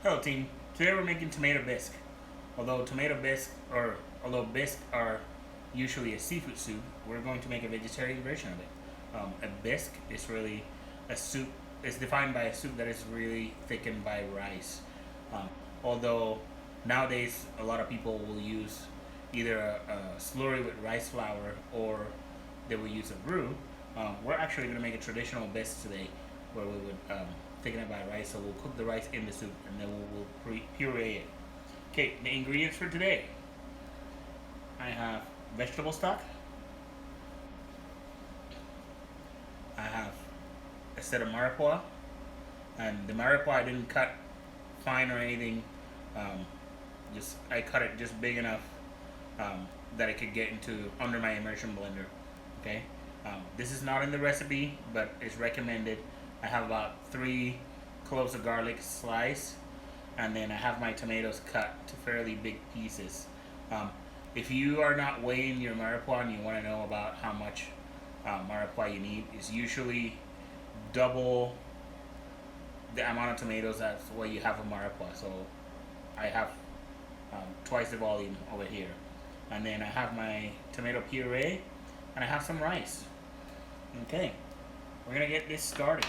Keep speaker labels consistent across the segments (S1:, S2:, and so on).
S1: Hello team, today we're making tomato bisque. Although bisque are usually a seafood soup, we're going to make a vegetarian version of it. A bisque is really a soup, it's defined by a soup that is really thickened by rice. Although nowadays a lot of people will use either a slurry with rice flour or they will use a roux. We're actually going to make a traditional bisque today where we would thicken it by rice. So we'll cook the rice in the soup and then we'll puree it. Okay, the ingredients for today. I have vegetable stock. I have a set of mirepoix. And the mirepoix I didn't cut fine or anything. I cut it just big enough that I could get into under my immersion blender. Okay, this is not in the recipe, but it's recommended. I have about 3 cloves of garlic sliced, and then I have my tomatoes cut to fairly big pieces. If you are not weighing your mirepoix and you want to know about how much mirepoix you need, it's usually double the amount of tomatoes that's what you have of mirepoix. So I have twice the volume over here. And then I have my tomato puree, and I have some rice. Okay, we're gonna get this started.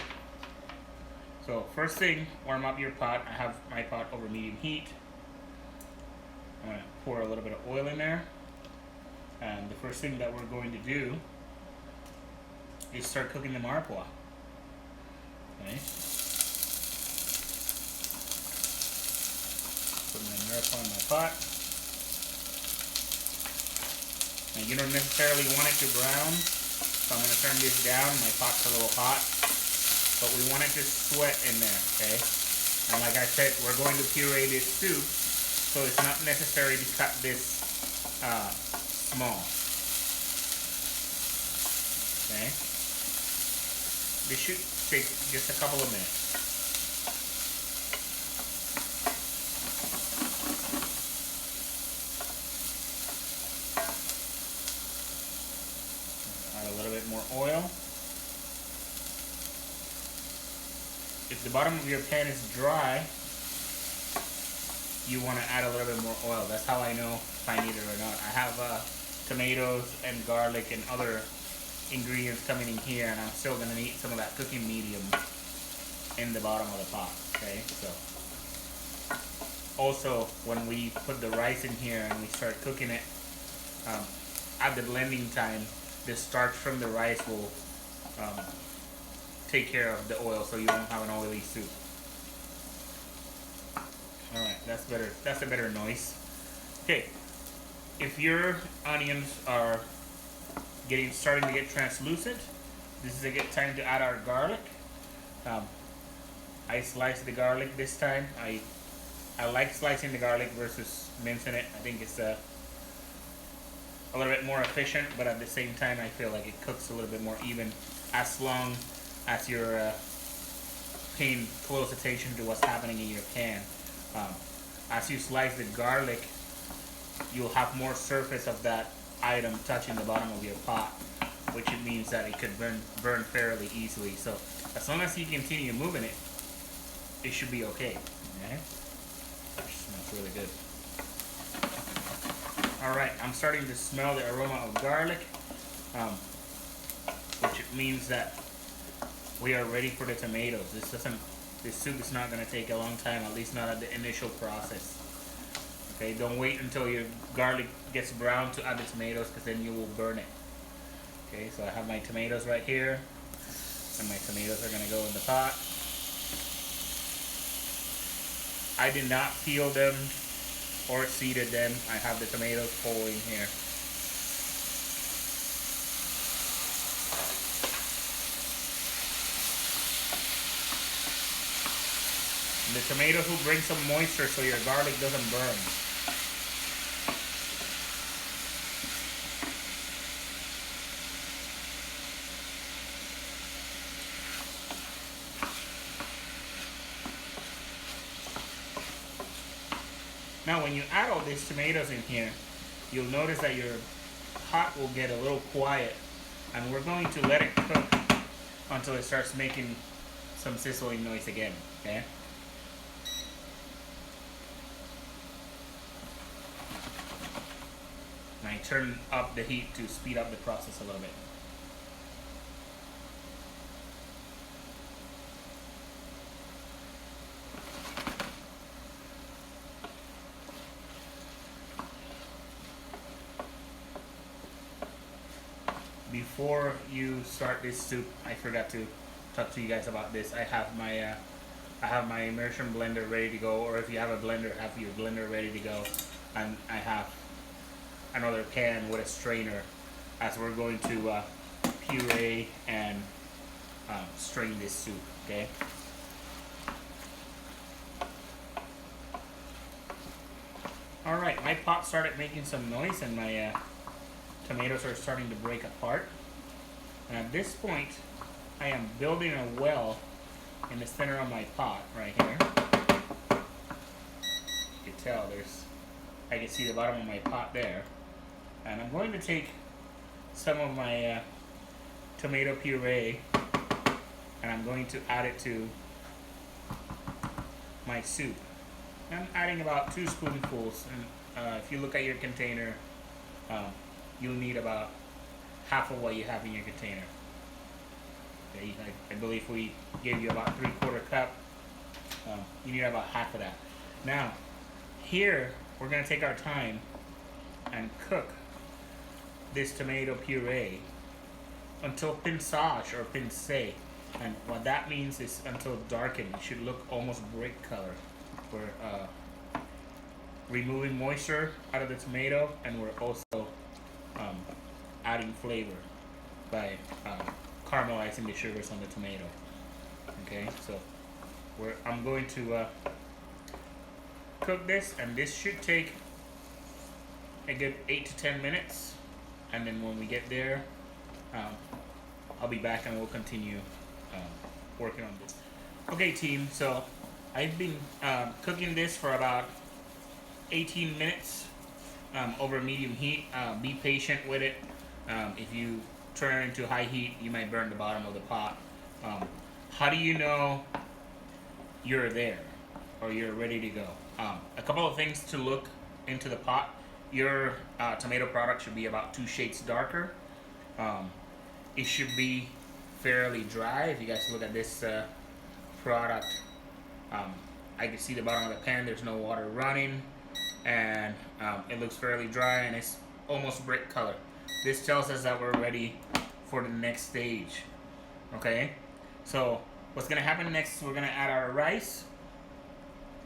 S1: So first thing, warm up your pot. I have my pot over medium heat. I'm gonna pour a little bit of oil in there. And the first thing that we're going to do is start cooking the mirepoix. Okay. Put my mirepoix in my pot. And you don't necessarily want it to brown, so I'm going to turn this down. My pot's a little hot, but we want it to sweat in there, okay? And like I said, we're going to puree this soup, so it's not necessary to cut this small. Okay? This should take just a couple of minutes. Add a little bit more oil. If the bottom of your pan is dry, you want to add a little bit more oil. That's how I know if I need it or not. I have tomatoes and garlic and other ingredients coming in here, and I'm still going to need some of that cooking medium in the bottom of the pot. Okay, so also when we put the rice in here and we start cooking it, at the blending time, the starch from the rice will take care of the oil, so you won't have an oily soup. All right, that's better. That's a better noise. Okay, if your onions are starting to get translucent, this is a good time to add our garlic. I sliced the garlic this time. I like slicing the garlic versus mincing it. I think it's a little bit more efficient, but at the same time I feel like it cooks a little bit more even, as long as you're paying close attention to what's happening in your pan. As you slice the garlic, you'll have more surface of that item touching the bottom of your pot, which means that it could burn fairly easily. So as long as you continue moving it, it should be okay. Okay? Gosh, smells really good. Alright, I'm starting to smell the aroma of garlic, which means that we are ready for the tomatoes. This soup is not going to take a long time, at least not at the initial process. Okay, don't wait until your garlic gets brown to add the tomatoes, because then you will burn it. Okay, so I have my tomatoes right here, and my tomatoes are going to go in the pot. I did not peel them or seeded them. I have the tomatoes whole in here. The tomatoes will bring some moisture so your garlic doesn't burn. Now when you add all these tomatoes in here, you'll notice that your pot will get a little quiet, and we're going to let it cook until it starts making some sizzling noise again, okay? and I turn up the heat to speed up the process a little bit. Before you start this soup, I forgot to talk to you guys about this. I have my immersion blender ready to go, or if you have a blender, have your blender ready to go, and I have another pan with a strainer, as we're going to puree and strain this soup. Okay. All right, my pot started making some noise, and my tomatoes are starting to break apart. And at this point, I am building a well in the center of my pot right here. You can tell I can see the bottom of my pot there. And I'm going to take some of my tomato puree and I'm going to add it to my soup. I'm adding about 2 spoonfuls, and if you look at your container, you'll need about half of what you have in your container. Okay, I believe we gave you about 3/4 cup. You need about half of that. Now, here we're going to take our time and cook this tomato puree until pinçage or pincé. And what that means is until darkened. It should look almost brick color. We're removing moisture out of the tomato, and we're also adding flavor by caramelizing the sugars on the tomato. Okay, so I'm going to cook this, and this should take a good 8 to 10 minutes. And then when we get there, I'll be back and we'll continue working on this. Okay, team, so I've been cooking this for about 18 minutes over medium heat. Be patient with it. If you turn it into high heat, you might burn the bottom of the pot. How do you know you're there or you're ready to go? A couple of things to look into the pot. Your tomato product should be about 2 shades darker. It should be fairly dry. If you guys look at this product, I can see the bottom of the pan. There's no water running, and it looks fairly dry, and it's almost brick color. This tells us that we're ready for the next stage. Okay, so what's gonna happen next is we're gonna add our rice,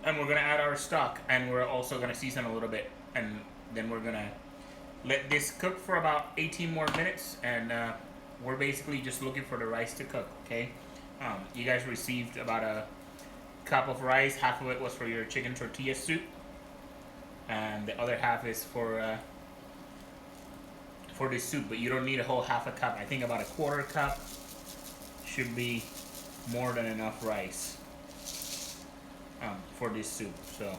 S1: and we're gonna add our stock, and we're also gonna season a little bit, and then we're gonna let this cook for about 18 more minutes, and we're basically just looking for the rice to cook. Okay, you guys received about a cup of rice. Half of it was for your chicken tortilla soup, and the other half is for this soup. But you don't need a whole half a cup. I think about a 1/4 cup should be more than enough rice for this soup. So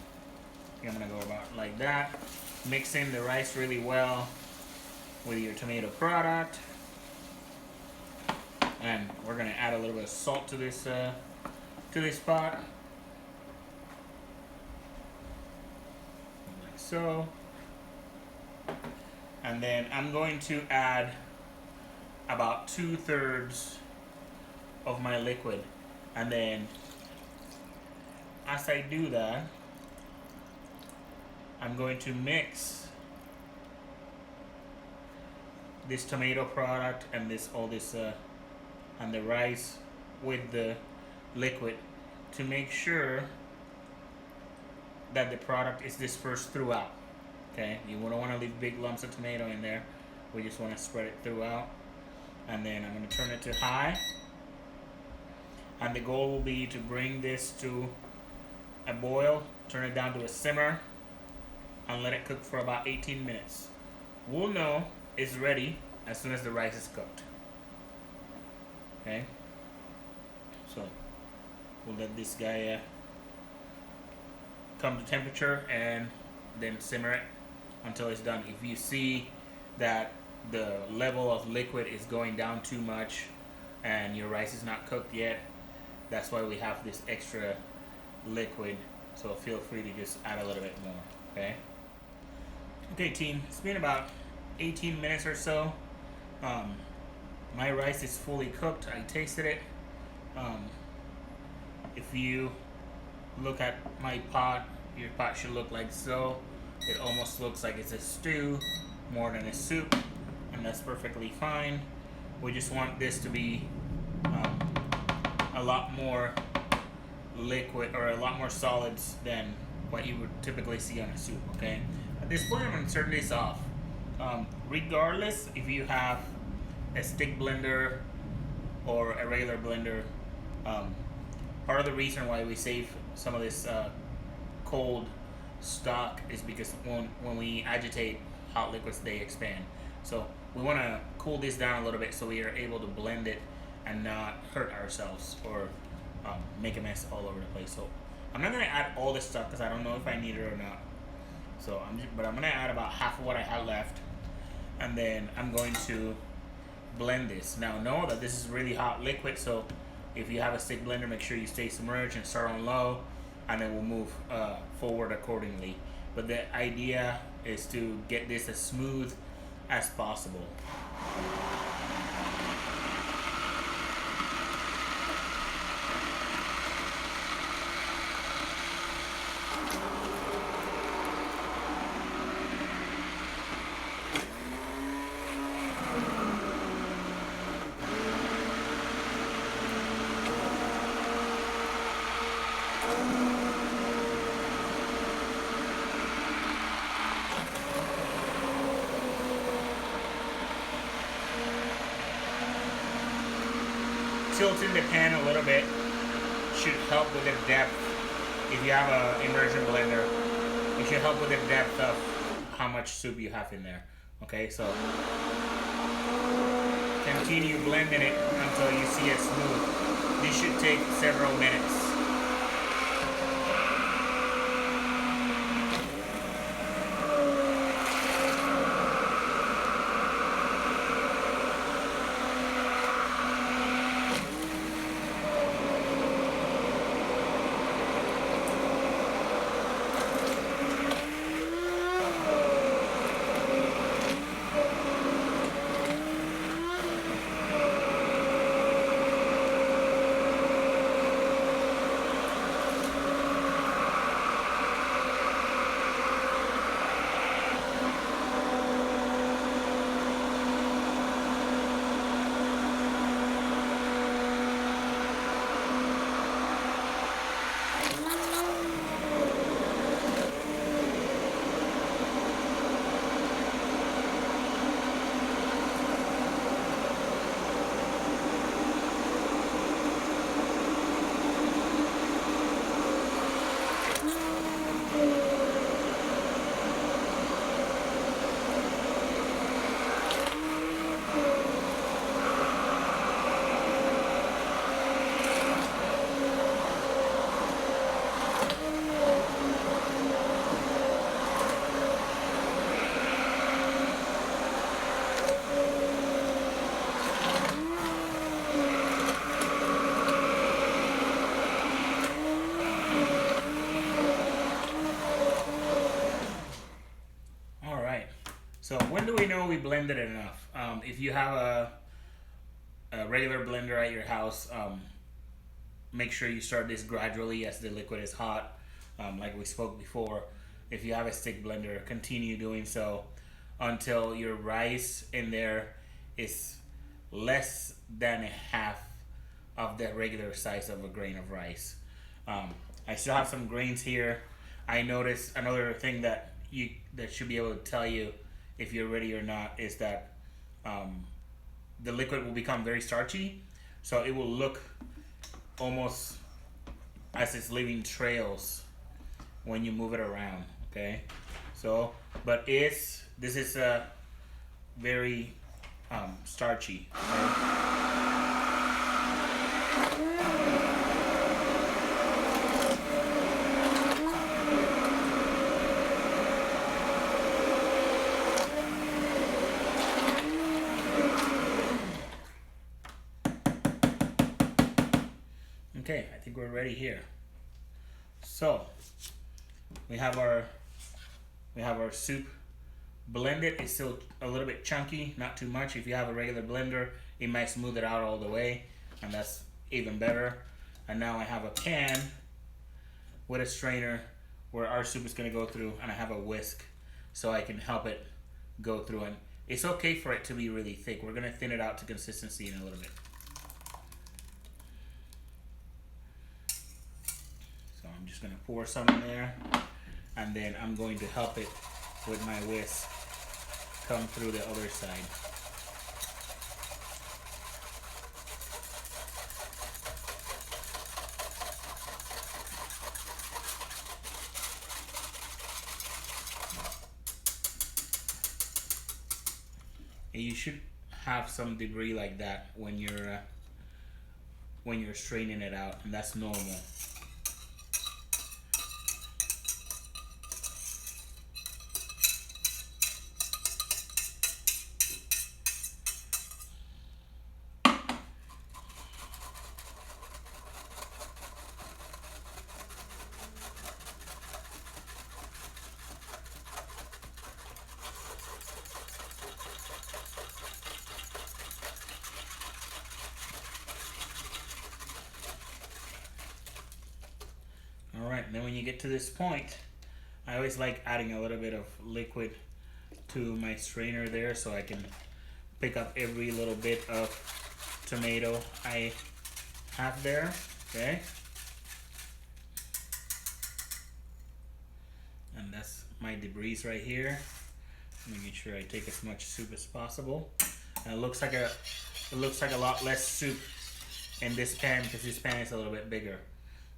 S1: I'm gonna go about like that. Mix in the rice really well with your tomato product, and we're gonna add a little bit of salt to this pot, like so. And then I'm going to add about 2/3 of my liquid, and then as I do that, I'm going to mix this tomato product and and the rice with the liquid to make sure that the product is dispersed throughout. Okay, you don't want to leave big lumps of tomato in there. We just want to spread it throughout. And then I'm going to turn it to high, and the goal will be to bring this to a boil, turn it down to a simmer, and let it cook for about 18 minutes. We'll know it's ready as soon as the rice is cooked. Okay, so we'll let this guy come to temperature and then simmer it until it's done. If you see that the level of liquid is going down too much and your rice is not cooked yet, that's why we have this extra liquid. So feel free to just add a little bit more. Okay, team, it's been about 18 minutes or so. Um, my rice is fully cooked. I tasted it. Um, if you look at my pot, your pot should look like so. It almost looks like it's a stew more than a soup, and that's perfectly fine. We just want this to be um, a lot more liquid or a lot more solids than what you would typically see on a soup. Okay. At this point, I'm gonna turn this off. Regardless, if you have a stick blender or a regular blender, um, part of the reason why we save some of this cold stock is because when we agitate hot liquids, they expand. So we want to cool this down a little bit so we are able to blend it and not hurt ourselves or make a mess all over the place. So I'm not gonna add all this stuff because I don't know if I need it or not. So but I'm gonna add about half of what I have left, and then I'm going to blend this. Now know that this is really hot liquid, so if you have a stick blender, make sure you stay submerged and start on low, and then we'll move forward accordingly. But the idea is to get this as smooth as possible. Tilting the pan a little bit should help with the depth. If you have an immersion blender, it should help with the depth of how much soup you have in there. Okay, so continue blending it until you see it smooth. This should take several minutes. So when do we know we blended enough? If you have a regular blender at your house, make sure you start this gradually as the liquid is hot. Like we spoke before, if you have a stick blender, continue doing so until your rice in there is less than a half of the regular size of a grain of rice. I still have some grains here. I noticed another thing that should be able to tell you if you're ready or not is that the liquid will become very starchy, so it will look almost as it's leaving trails when you move it around. Okay, so but this is very starchy. Okay? Okay, I think we're ready here. So we have our soup blend it, it's still a little bit chunky, not too much. If you have a regular blender, it might smooth it out all the way, and that's even better. And now I have a pan with a strainer where our soup is going to go through, and I have a whisk so I can help it go through. And it's okay for it to be really thick. We're going to thin it out to consistency in a little bit. So I'm just going to pour some in there, and then I'm going to help it with my whisk come through the other side. And you should have some debris like that when you're straining it out, and that's normal. Alright, then when you get to this point, I always like adding a little bit of liquid to my strainer there so I can pick up every little bit of tomato I have there, okay? And that's my debris right here. Making sure I take as much soup as possible. And it looks like a lot less soup in this pan because this pan is a little bit bigger,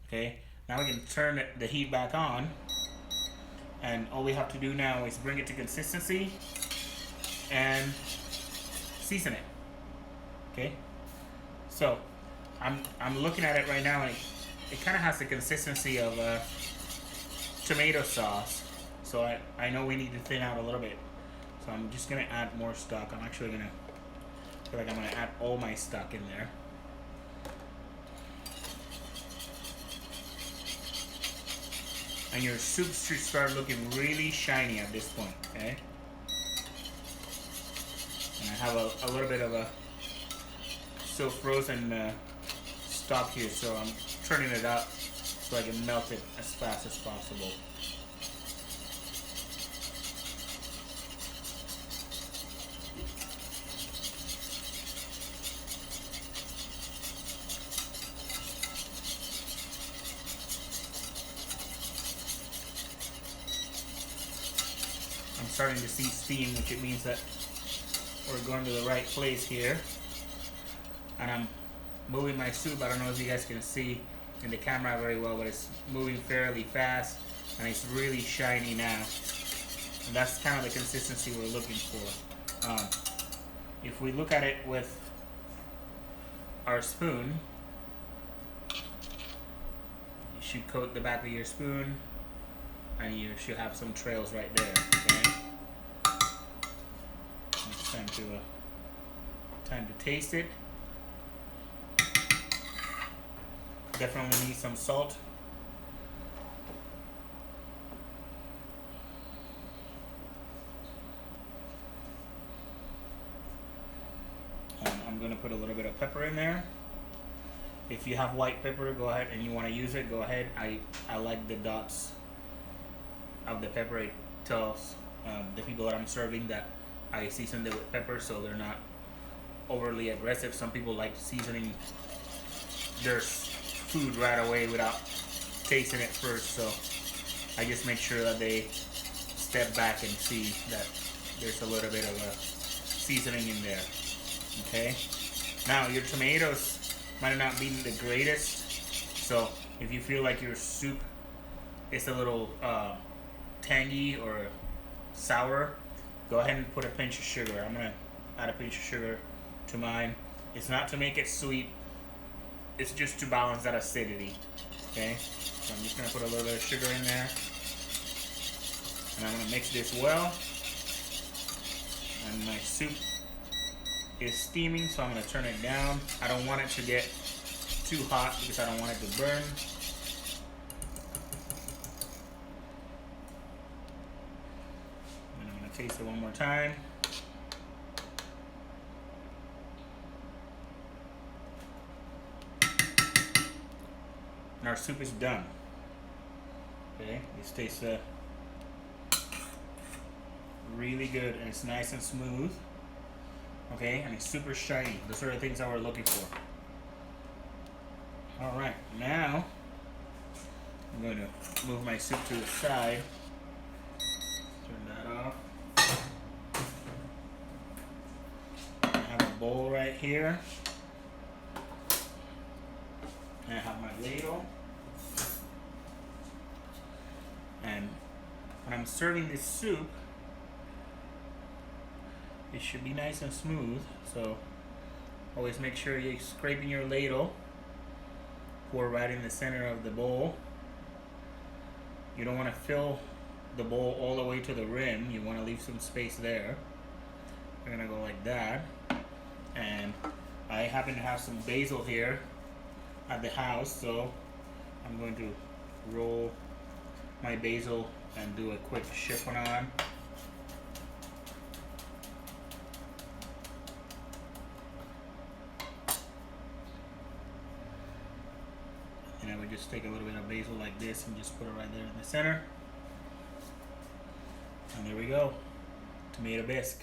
S1: okay? Now we can turn the heat back on, and all we have to do now is bring it to consistency and season it. Okay, so I'm looking at it right now, and it kind of has the consistency of tomato sauce. So I know we need to thin out a little bit. So I'm just gonna add more stock. I'm actually gonna feel like I'm gonna add all my stock in there. And your soup should start looking really shiny at this point, okay? And I have a little bit of a still frozen stock here, so I'm turning it up so I can melt it as fast as possible. I'm starting to see steam, which it means that we're going to the right place here. And I'm moving my soup. I don't know if you guys can see in the camera very well, but it's moving fairly fast, and it's really shiny now. And that's kind of the consistency we're looking for. If we look at it with our spoon, you should coat the back of your spoon, and you should have some trails right there. Okay? It's time to taste it. Definitely need some salt. I'm going to put a little bit of pepper in there. If you have white pepper, go ahead, and you want to use it, go ahead. I like the dots of the pepper. It tells the people that I'm serving that I seasoned it with pepper, so they're not overly aggressive. Some people like seasoning their food right away without tasting it first, so I just make sure that they step back and see that there's a little bit of a seasoning in there. Okay, now your tomatoes might not be the greatest, so if you feel like your soup is a little tangy or sour, go ahead and put a pinch of sugar. I'm gonna add a pinch of sugar to mine. It's not to make it sweet, it's just to balance that acidity. Okay, so I'm just gonna put a little bit of sugar in there, and I'm gonna mix this well. And my soup is steaming, so I'm gonna turn it down. I don't want it to get too hot because I don't want it to burn. And I'm gonna taste it one more time. And our soup is done. Okay, this tastes really good, and it's nice and smooth. Okay, and it's super shiny. Those are the things that we're looking for. Alright, now I'm going to move my soup to the side. Turn that off. I have a bowl right here. And I have my ladle. And when I'm serving this soup, it should be nice and smooth. So always make sure you're scraping your ladle. Pour right in the center of the bowl. You don't want to fill the bowl all the way to the rim. You want to leave some space there. We're gonna go like that. And I happen to have some basil here at the house, so I'm going to roll my basil and do a quick chiffonade. And I would just take a little bit of basil like this and just put it right there in the center. And there we go, tomato bisque.